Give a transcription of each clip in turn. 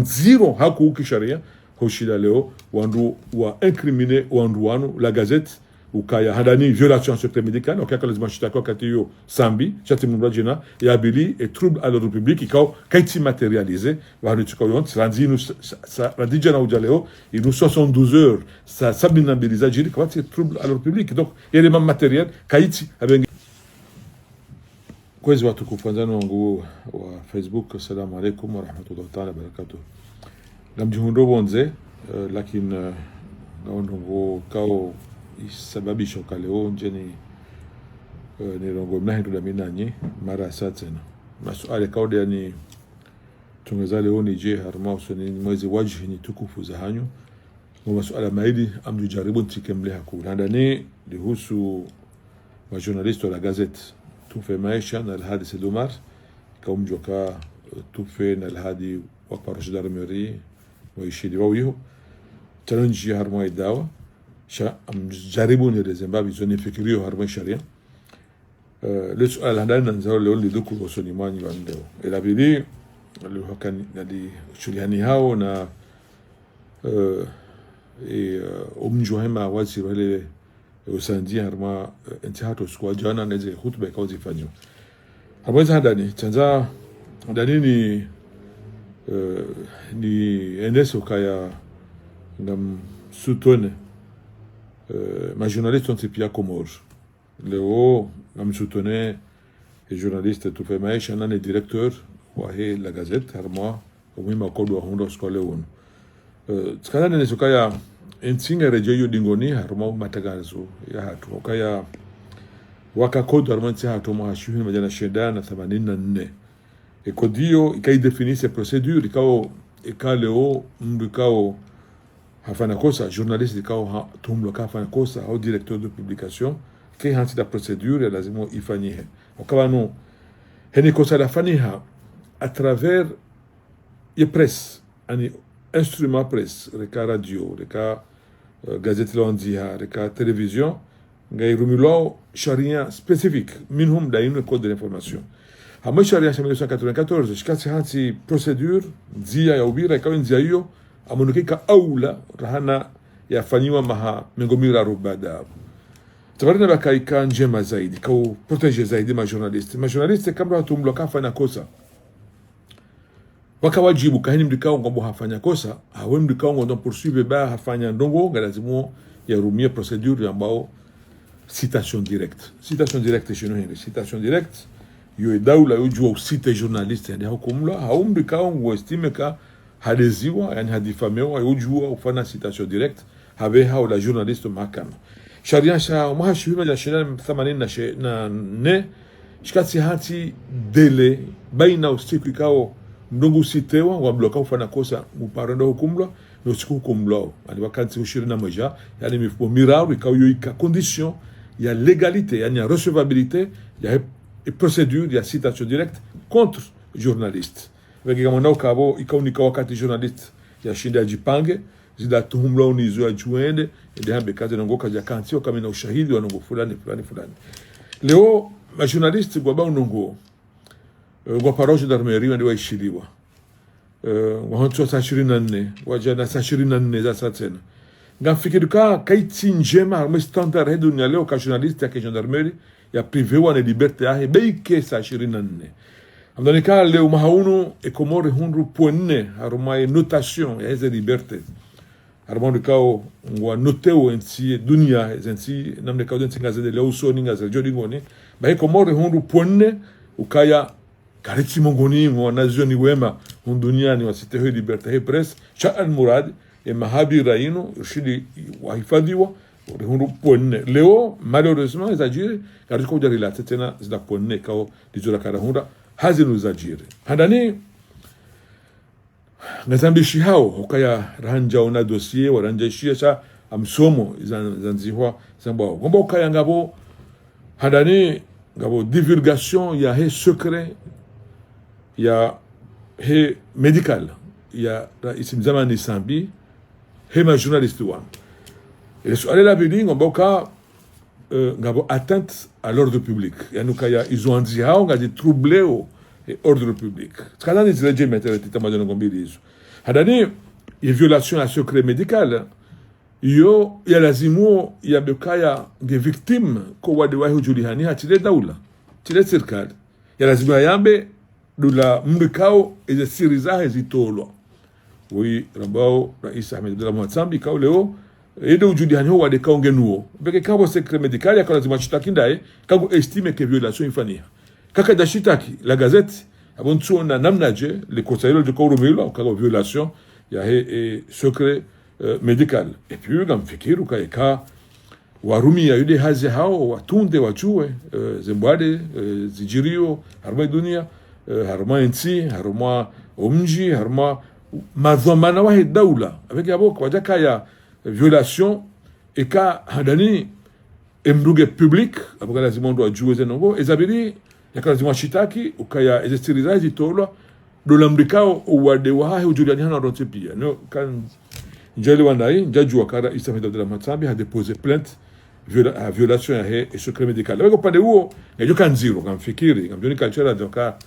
Zero haku kisharia hoshida leo wandu wa incriminer wandu wanu la gazette ukaya hadani violation secret médical okaka lazima shitako kati yo sambi chati mundajina ya bili et trouble à l'ordre public ikao kaiti matérialisé wanu tukoyon randi nous ça randi jana ujaleo il nous 72 heures ça sabinabilisa jiri kwa trouble à l'ordre public donc élément matériel kaiti avec kwezi watu kufanzana wangu wa Facebook. Assalamu alaikum wa rahmatullahi ta'ala wa barakatuh. Namjihundo bonze lakini naongo kao isababisha kaleo njeni nirongo mnahindu da minanyi mara satena masuala kaude yani tungeza leo ni je harma usoni mwezi wajhi ni tukufu za hanyu kwa masuala maidi amjaribu ntikemle hakuna ndani lihusu wa journaliste la gazette tufe maisha na alhadith Dumar kaumjoka tufe na alhadi wa parosh darmeri wa ishidi wawiho challenge harma idawa sha amjaribu ni Zimbabwe zoni fikirio harma sharia le suala handani nanzao leo liduku usoni mwanyi wa ndeo elabili leo hakani nadi chuliani hao na umjuhema wazi wale usandi harma intihato squad jana neze khutba kauzi fanyo habeza hadani chanza hadani ni endeso kaya ngam sutone ma journaliste on tipia Comor leo ngam sutone et journaliste tout fait maisha nane directeur wa he la gazette harma umima kodo hundo skoleon tsakana nene kaya ensinga rejeyo dingoni haruma matagazo ya hatu kaya wakakodo harmanti hatu mahashuhi majana shedana 84 ekodio ikai definisse procedure ikaleo mbikao hafana kosa journaliste ikao tumlo kafana kosa au directeur de publication ke hansi da procedure lazimo ifanyihe okabano heni kosa da faniha à travers ye presse ani instrument presse reka radio reka gazette londia reka télévision ngay rumilo sharia spécifique minhum dainu code de l'information hama sharia 1994 shikasi hansi procedure zia ya ubira ikawa nzia hiyo amonukika aula rahana yafanyiwa maha mengomira rubada tabarina bakaika njema zaidi kau protéger zaidi ma journaliste kama watu mloka fanya kosa wakawajibu kahini mdikao ngombo hafanya kosa hawe mdikao ngombo poursuivre ba hafanya ndongo galazimo ya rumia procedure ambao citation directe chez nous citation directe yo daula yo jua cite journaliste ndio hukumla hawe mdikao ngo estime ka hadeziwa yani hadifamewa yo jua ufana citation directe habe hao la journaliste makama sharia sha mahashima ya shina 80 na ne shikati hati dele baina usiku ikao ndongo sitewa wa bloka ufana kosa muparendo hukumla no siku hukumla ali wakanti ushirina moja yani mifumo miraru ikao yo ika condition ya légalité yani ya recevabilité ya procédure ya citation directe contre journaliste wenge kama nao kabo ikaunika wakati journaliste ya shinda jipange zida tuhumla unizo ya juende ndio hambe kazi nangoka ya kanti kama na ushahidi wa nongo fulani leo ma journaliste gwaba unongo wa paroche d'armerie ndio waishiliwa wa honto sa 24 wajana sa 24 za satena ngafikirika kaiti njema arme standard hedu leo ka journaliste ya gendarmerie ya privé wa na liberté ya beike sa 24 amdanika leo mahaunu e Comore hunru ponne harumai notation ya hizo liberté harumai kao ngwa noteo ensi dunia ensi namne kao ensi ngaze leo so ninga za jodi ngoni ba Comore hunru ponne ukaya kariti mongoni ngwa nazioni wema hunduniani wasite he liberté he presse cha al murad e mahabi raino ushidi wahifadhiwa hunru ponne leo malheureusement ezajiri kariko jarilate tena zida ponne kao dizora karahunda hazinu zajiri handani ngazambishi hao ukaya ranja ona dossier waranja shia amsomo zanzihwa sambao ngomba ukaya ngabo handani ngabo divulgation ya he secret ya he medical ya isim zamani sambi he ma journaliste wa et sur aller la building ngomba ukaya ngabo atteinte à l'ordre public yanuka ya ils ont dit hao ngadi troublé et ordre public. Tukadani zileje metereti tamajono ngombili hizo. Hadani violation ya secret médical yo ya lazimu ya bekaya nge victime ko wade wahi hujulihani hatile daula tile serikali ya lazimu yambe dula mrikao eze siri zahe zitolwa wi rambao rais Ahmed Abdullah Mohamed kao leo ede hujulihani ho wade kao ngenuo beke kabo secret médical ya lazima chitakindae kago estime ke violation ifania kaka da shitaki la gazette abontu na namnaje le conseiller de Koromilo kago violation ya he secret médical. Et puis, quand fikiru kaika warumi ya yude hazi hao watunde wachue zembwade zijirio harma dunia harma nchi harma omji harma madhamana wa daula avec yabo kwa jaka ya violation eka hadani emruge public abuka lazima ndo ajue zenongo ezabiri yakalazima shitaki ukaya ezestirizaji tolwa dolamrikao wade wahe ujuliani hana rote pia no kan njali wanai njaju wakara Ahmed Abdullah Mohamed a déposé plainte à violation ya secret médical. Avec upande huo ngajo kanziro kamfikiri kamjoni culture doka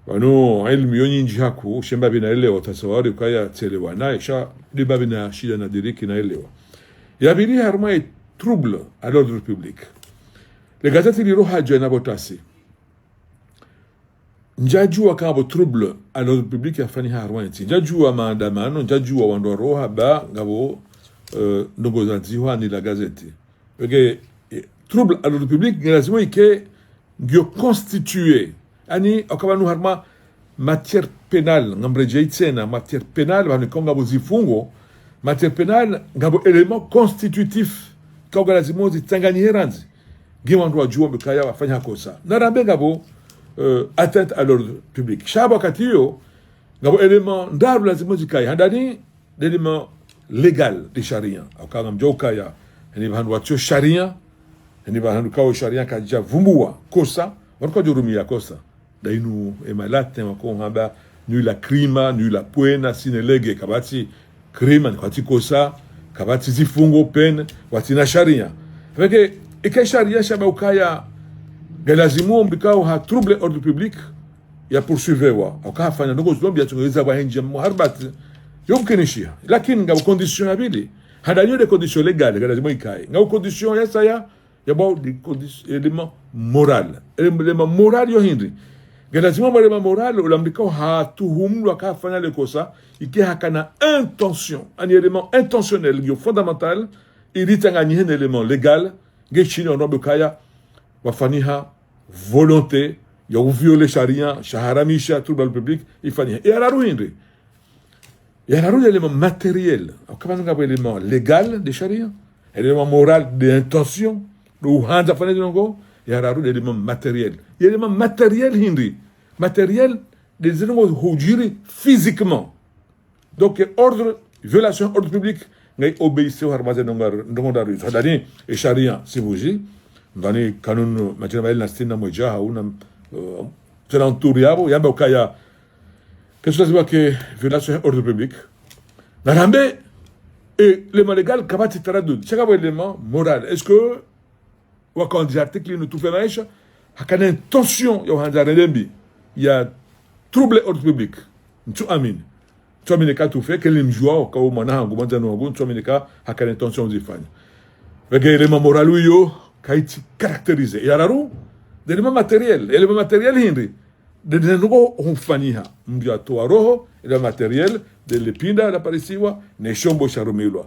wano ilmu yonyinji haku shemba binaelewa tasawari kaya telewa na isha diba bina shida na diriki na elewa ya bili harma trouble à l'ordre public. Les gazettes liro hajo na botasi njajua kabo trouble à l'ordre public ya fani harwanti njajua maandamano njajua wandoroha ba ngabo ndogo zanziwa ni la gazeti porque trouble à l'ordre public lazima ike ngio constitué ani akabanu harma matière pénale ngamreje tsena matière pénale bani konga bozifungo matière pénale ngabo élément constitutif kaga lazima zitangani heranzi ngiwandu wajua mbikaya wafanya kosa narambe ngabo atteinte à l'ordre public. Shaba katiyo ngabo élément ndaru lazima zikai handani l'élément légal de sharia akanga mjoka ya ni bandu watio sharia ni bandu kao sharia kaja vumbua kosa warko jurumia kosa dainu emalate wako hamba nu la crima nu la puena sinelege kabati crima kwati kosa kabati zifungo pen watina sharia peke ike sharia shaba ukaya galazimu mbikao ha trouble ordre public ya poursuivewa akafanya ndogo zombi atungeza bahenje muharbat yomkenishia lakini ngabo condition abili hadanyo de condition légale galazimu ikai ngabo condition ya saya ya bao de condition élément moral yo hindi galazimu élément moral ulambikao ha tuhumlu akafanya le kosa iki hakana intention un élément intentionnel yo fondamental ilitangani un élément légal ngechini onobukaya wafaniha volonté ya violer sharia shaharamisha trouble public ifaniha et araru hindi yararu l'élément matériel kama ngabo élément légal de sharia élément moral de intention do handa fane dongo yararu l'élément matériel hindi matériel des éléments hujiri physiquement donc ordre violation ordre public ngay obéissir au harmazen ndongo daru hadani et sharia sibuji ndani kanun majina bail nastina moja hauna tenanturiabo yamba ukaya keso lazima ke violation ordre public narambe et l'élément légal kabati taradud chaka élément moral est-ce que wakandi article nous tout fait maisha hakana intention ya hanzara lembi ya trouble ordre public ntu amine ka tout fait que limjua ka mwana hangu mwanza no ntu amine ka hakana intention zifanya avec élément moral yo kaiti caractérisé yararu d'élément matériel hindi de nugo humfaniha mdia toa roho ile matériel de lepinda la parisiwa ne shombo sharumilwa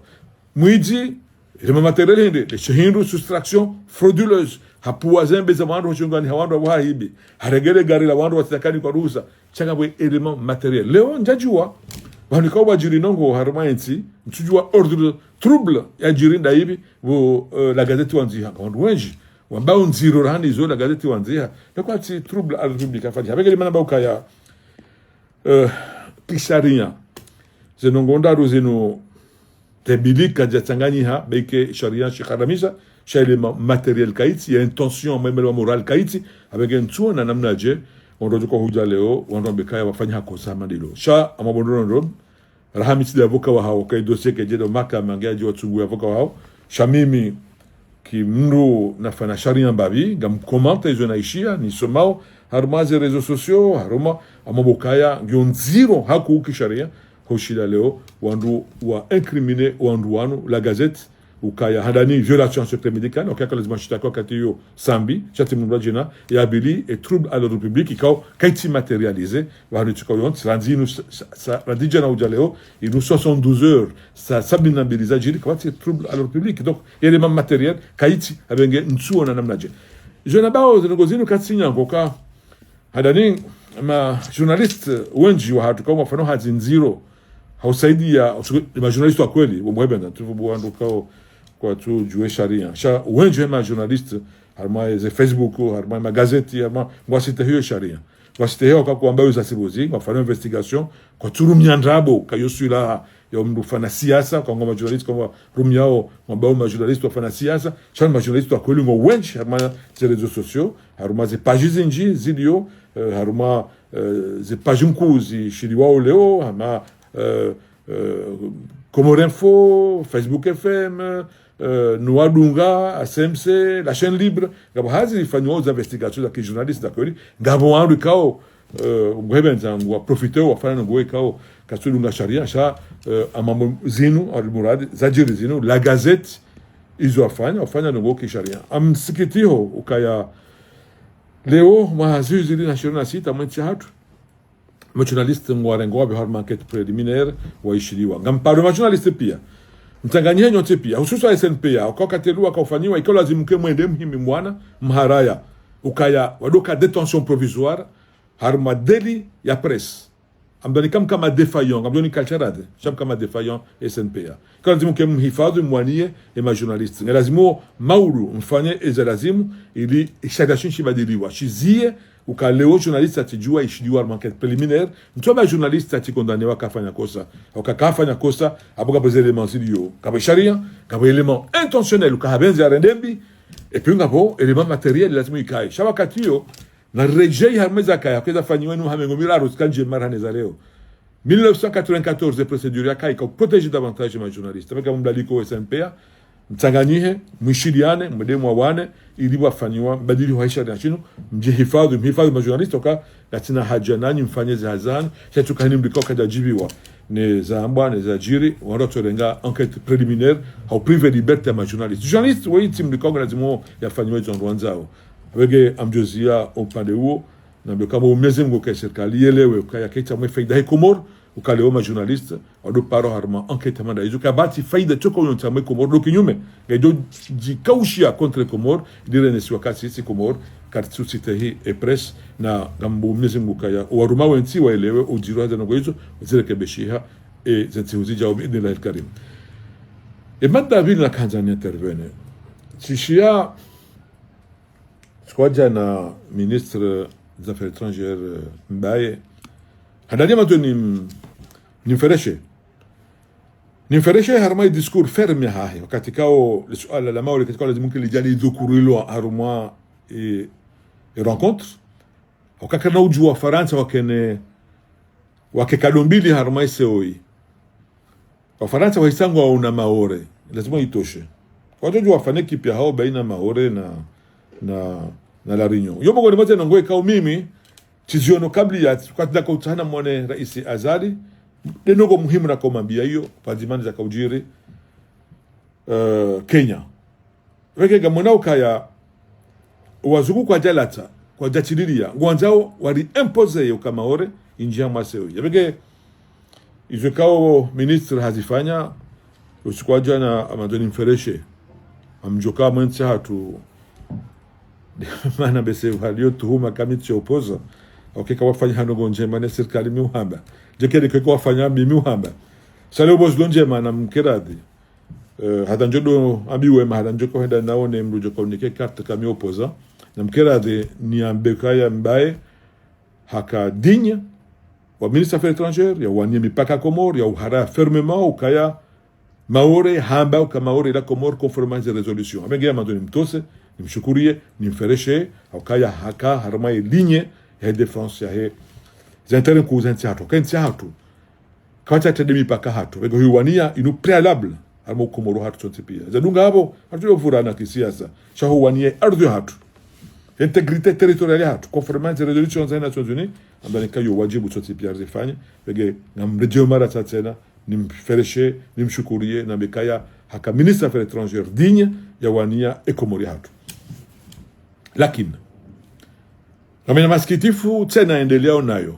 mwiji ile matériel hindi de shahindu soustraction frauduleuse hapuazen bezamandu chungani hawandu wa hibi haregele gari la wandu watakani kwa ruhusa changa bwe élément matériel leo njajua wanikao bajiri nongo harmainti mtujua ordre trouble ya jirinda hivi wo la gazeti wanziha wandu wenji wambao nziro rani zo la gazeti wanziha kwa ti trouble à la République afadi habegele mana bauka ya kisharia zenongonda rozeno tebilika jatsanganyiha beke sharia shikaramisha shailema matériel kaiti ya intention memelo moral kaiti abege ntuo na namnaje ondojo kwa huja leo wandombe kaya wafanya kosa mandilo sha amabondo ndo rahamiti de avoka wa hao kai dossier ke jedo maka mangaji watsungu avoka wa hao shamimi ki mru nafanya sharia mbavi ngam komanta izo naishia ni somao haruma ze rezo sosio haruma amabokaya ngionziro haku ukisharia hoshida leo wandu wa incriminer wandu wanu la gazette ukaya hadani violation secret médical okaka lazima shitako kati yo sambi chati mbrajina ya abili et trouble à l'ordre public ikao kaiti matérialisé wa rutuko yon randi nous ça randi jana ujaleo il nous 72 heures ça sabinabiliza jiri kwa trouble à l'ordre public donc élément matériel kaiti abenge ntsuo na namnaje jona bao zinogozino katsinya ngoka hadani ma journaliste wengi wa hatu kama mfano hazin zero hausaidia ma journaliste wa kweli wamwebenda tuvubuando kao kwa tu jue sharia sha wengi ma journaliste harma ze Facebook harma ma gazeti harma mwasite hiyo sharia wasite hiyo kwa kuambia uzasibuzi wafanya investigation kwa turumia ndrabo kayo sula ya mrufana siasa kwa ngoma journaliste kwa rumiao ambao ma journaliste wafanya siasa sha ma journaliste wa kweli ngo wengi harma ze réseaux sociaux harma ze pages zinji zidio haruma ze page mkuzi shiriwao leo ama Comore Info, Facebook FM, Nouadunga, ACMC, la chaîne libre. Gabo hazi ifanywa aux investigations za journalistes d'accord. Gabo wandu kao mwebenza ngwa profiter wafanya ngwe kao kasudunga sharia sha amamo zinu almurad zajiri zinu la gazette izo wafanya ngo kisharia. Amsikitiho ukaya leo mahazuzi na sharia sita mwenchi hatu journaliste mwarengo wa bihar enquête préliminaire waishiriwa ngamparo journaliste pia mtanganyia nyote pia hususa SNPA ukakatelua kaufanyiwa iko lazimke mwende mhimi mwana mharaya ukaya wadoka détention provisoire harma deli ya presse amdoni kama défaillant amdoni kalcharade sham kama défaillant SNPA iko lazimke mhifadhi mwanie ma journaliste lazimo maulu mfanye ezalazimu ili ishadashin shibadiliwa shizie ukaleo journaliste atijua ishijua enquête préliminaire mtoma journaliste atikondane wakafanya kosa wakafanya kosa abuka pose éléments zidio kaba sharia kaba élément intentionnel ukabenza rendembi et puis ngabo élément matériel lazima ikae shawakatio na rejei harmeza kaya kweza fanywa no hamengo milaro skanje marane za leo 1994 procédure yakai ko protéger davantage ma journaliste avec mdaliko SNPA mtanganyihe mwishiliane mdemo wane ili wafanywa badili wa sharia chino mjihifadhi ma journaliste oka katina haja nani mfanyeze hazan chetu kanini mliko kaja jibiwa ne za ambwa ne za jiri wanato renga enquête préliminaire au privé liberté ma journaliste witi mliko lazimo yafanywe zonwanzao wege amjozia upande huo na ndio kama umeze mgoke serikali elewe kaya kaita mwe faida Komoro ukaleo ma journaliste wado paro harma enquête manda izo kabati faida toko yonta mwe Komoro do kinyume gedo jikaushia contre Komoro dire si wakati si Komoro kartu sitahi e press na gambo umeze mgokaya waruma wenti waelewe ujiro hada ngo izo zile kebeshiha e zentiuzi jaob idnillah alkarim e madda vile kanzani intervene tishia squadja na ministre des affaires étrangères Mbaye hadani matoni nimfereshe harma discours ferme hahi wakati kao swala la mauli katika lazima kilijali dhukurilo haruma e rencontre wakakana ujua Faransa wakekadombili harma seoi wa Faransa waisangwa una maore lazima itoshe kwa hiyo wafanye kipya hao baina maore na la Réunion yomo kwa nimote na ngoe kao mimi chiziono kabli ya tukatida kwa utahana mwane raisi Azali denogo muhimu na kumambia hiyo pazimani za kaujiri Kenya weke gamonao kaya wazugu kwa jalata kwa jachiliria ngwanzao wali impose yo kamaore injia maseo yabege izokao ministre hazifanya usikwaja na amadoni mfereshe amjoka mwencha hatu mana bese valio tuhuma kamiti opoza okay kwa wafanya hanogo njema na serikali miuhamba jekede kwa wafanya miuhamba sale bozo njema na mkeradi hata njodo abiwe ma hata njoko henda naone mrujo komunike carte kama opoza na mkeradi ni ambekaya Mbaye haka digne wa ministre affaires étrangères ya wanye mipaka Komoro ya uhara fermement ukaya maore hamba ukamaore la Komoro conformément aux résolutions amengea mandoni mtose nimshukurie nimfereshe ukaya haka harma ligne ya défense ya zintérêts ku zintiato kantiato kacha tedemi paka hatu wego hiwania inu préalable harma Komoro hatu chonte pia zadunga hapo hatu yovurana kisiasa shahuwanie ardhi hatu intégrité territoriale hatu conformément aux résolutions des Nations Unies ambani kayo wajibu chonte pia zifanye bege ngamrejeo mara tena nimfereshe nimshukurie na bekaya haka ministre affaires étrangères digne ya wania Komoro hatu lakini ngamena masikitifu tena endelea nayo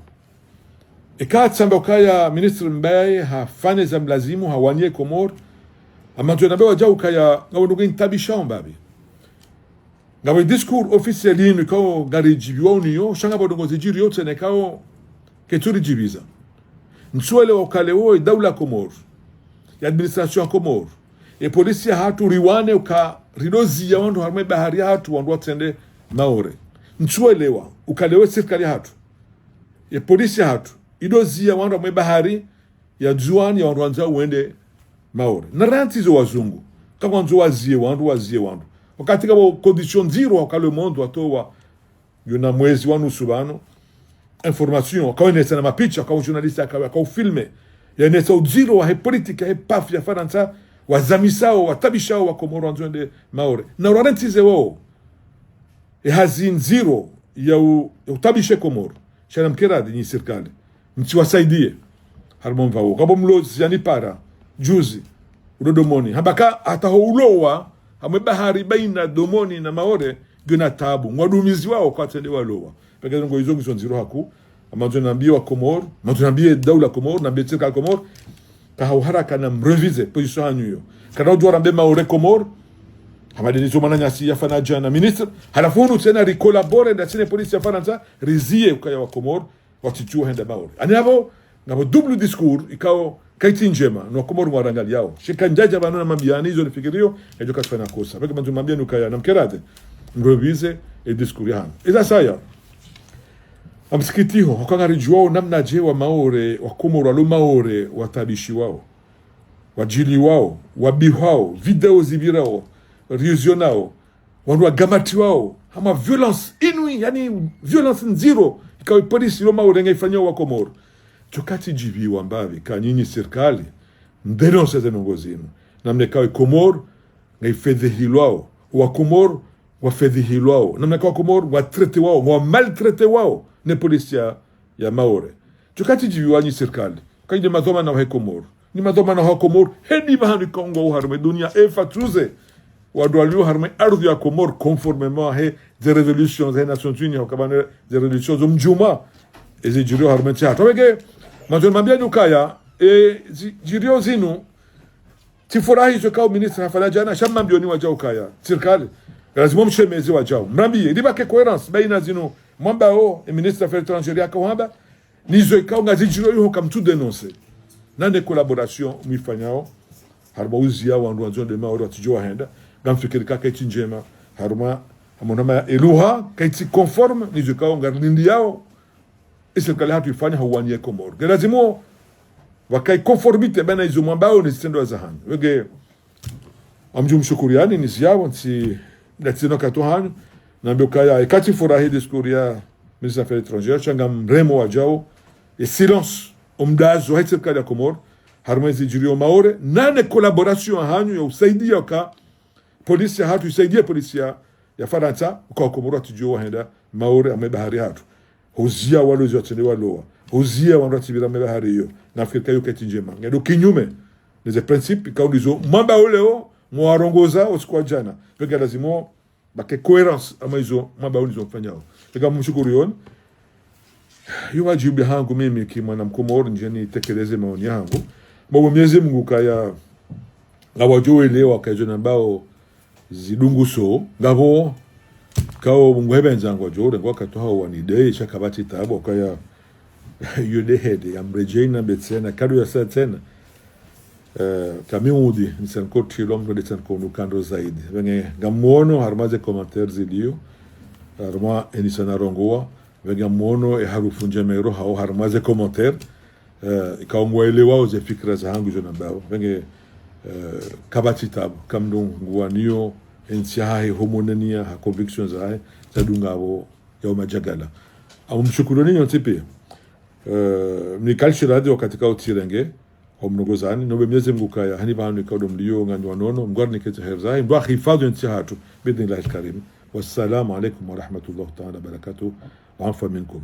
tsamba kaya ministre Mbaye hafanye za mlazimu hawanie Komoro amantu na bewa jau kaya ngawondugo intabisha mbabi ngawe discours officiel inu kao gari jibiwa uniyo shanga bodongo zijiri yote ne kao keturi jibiza nsuele wakalewo daula Komoro ya administration Komoro e polisi hatu riwane uka ridozi ya wandu harme bahari hatu wandu watende maore nsuelewa ukalewe serikali hatu e polisi hatu idozi ya wandu harme bahari ya juani ya wandu wanza uende maore na rantizo wazungu kama wanzo wazie wandu wakati kama condition zero wakale mondo atowa yuna mwezi wanu subano information kwa nesa na mapicha kwa journalista kwa filme ya nesa zero wa politika he paf ya Faransa wazamisao watabishao wa Komoro wanzo maore na rantizo wao hazin zero ya utabishe Komoro shana mkeradi ni serikali mtiwasaidie harmon vao kabo mlozi yani para juzi udodomoni habaka atahoulowa hamwe bahari baina domoni na maore guna tabu ngwadumizi wao kwa tende walowa peke ngo izo ngisonziro haku amanzo naambiwa Komoro amanzo naambie daula Komoro na betika Komoro ka haraka na mrevise position anyo kana dwara mbe maore Komoro hamadeni zomana nyasi ya fana jana ministre halafunu tena rikolabore na tene polisi ya Faransa rizie ukaya wa Komoro watichua henda maore anabo ngabo double discours ikao kaiti njema no Komoro mwarangali yao shikanjaja bano na mambiani hizo nifikirio ejo kafanya kosa peke manzo mambia nukaya na mkerade mrevize e discours yangu eza saya amsikitiho wakangari juao namna je wa maore wa Komoro alo maore watabishi wao wajili wao wabi wao video zibirao riosionao wandu gamati wao hama violence inui yani violence nziro ikawa polisi lo maore ngaifanya wa Komoro chokati jivi wambavi ka nyinyi serikali mdenonse zenongozino namne kawe Komoro ngaifedhihilwao wa Komoro wafedhihilwao namne kawe Komoro watrete wao wa maltrete wao ne polisi ya maore chokati jivi wanyi serikali kaide madhoma na wa Komoro ni madhoma na wa Komoro hedi bahani Kongo harme dunia efatuze wadwalio harme ardhi ya Komoro conformément à des résolutions des Nations Unies wakabane des résolutions mjuma ezi jirio harme tia tawege manzo mambia nukaya jirio zinu tifurahi zokao ministre hafala jana shamba mbioni wajao kaya serikali lazima mshemezi wajao mrambie libake cohérence baina zinu mwamba ministre affaires étrangères yakawamba nizo ikao ngazi jirio yuho kam tout dénoncer nande collaboration mwifanyao harba uzia wandu wanzo de maoro atijua henda gamfikiri kaka iti njema haruma amonama eluha kaiti conforme nizo ikao ngarlindi yao serikali hatu ifanya hawanie Komoro lazima wakai conformite bana hizo mwambao ni stendo za hanyu wege amju mshukuriani ni ziao nsi latino katohanyu na mbokaya ikati furahi discours ya ministre affaires étrangères changa mremo wajao e silence omdazo hai serikali ya Komoro harmezi jirio maore nane collaboration hanyu ya usaidia ka polisi hatu usaidia polisi ya Faransa kwa Komoro atujua henda maore amebahari hatu hozia walozi watende waloa hozia wandu atibira mebahari hiyo na Afrika yuko njema ngado kinyume nize principe kaulizo mwamba oleo mwarongoza usikwa jana peke lazima bake coherence ama hizo mwamba ulizo mfanyao peka mshukuru yon yo wajibu hangu mimi kima na Komoro njeni tekeleze maoni yangu mwa Mwenyezi Mungu kaya ngawajoe leo akajo nambao zidunguso ngabo kao Mungu hebenza jore ngo katoha wanide shakabati tabo kaya yode hede amrejena betsena kadu ya satena kamiudi nisanko tilom de tsanko nukando zaidi venge gamono harmaze commentaires zilio harma enisana rongoa venge mono e harufu njemero hao harmaze commentaire ikao mwelewa uze fikra za hangu jona bao venge kabati tabo kamdo nguanio ensiahe homonenia ha convictions ahe zadungabo ya majagala amumshukuruni yontipe mnikalshi radio katika utirenge homnogozani no Mwenyezi Mungu kaya hani banu ikado mlio ngani wanono mgwarni kete herzai ndo hifadhi nchi hatu bidhnillahi alkarim. Wassalamu alaikum wa rahmatullahi ta'ala barakatuh wa afa minkum.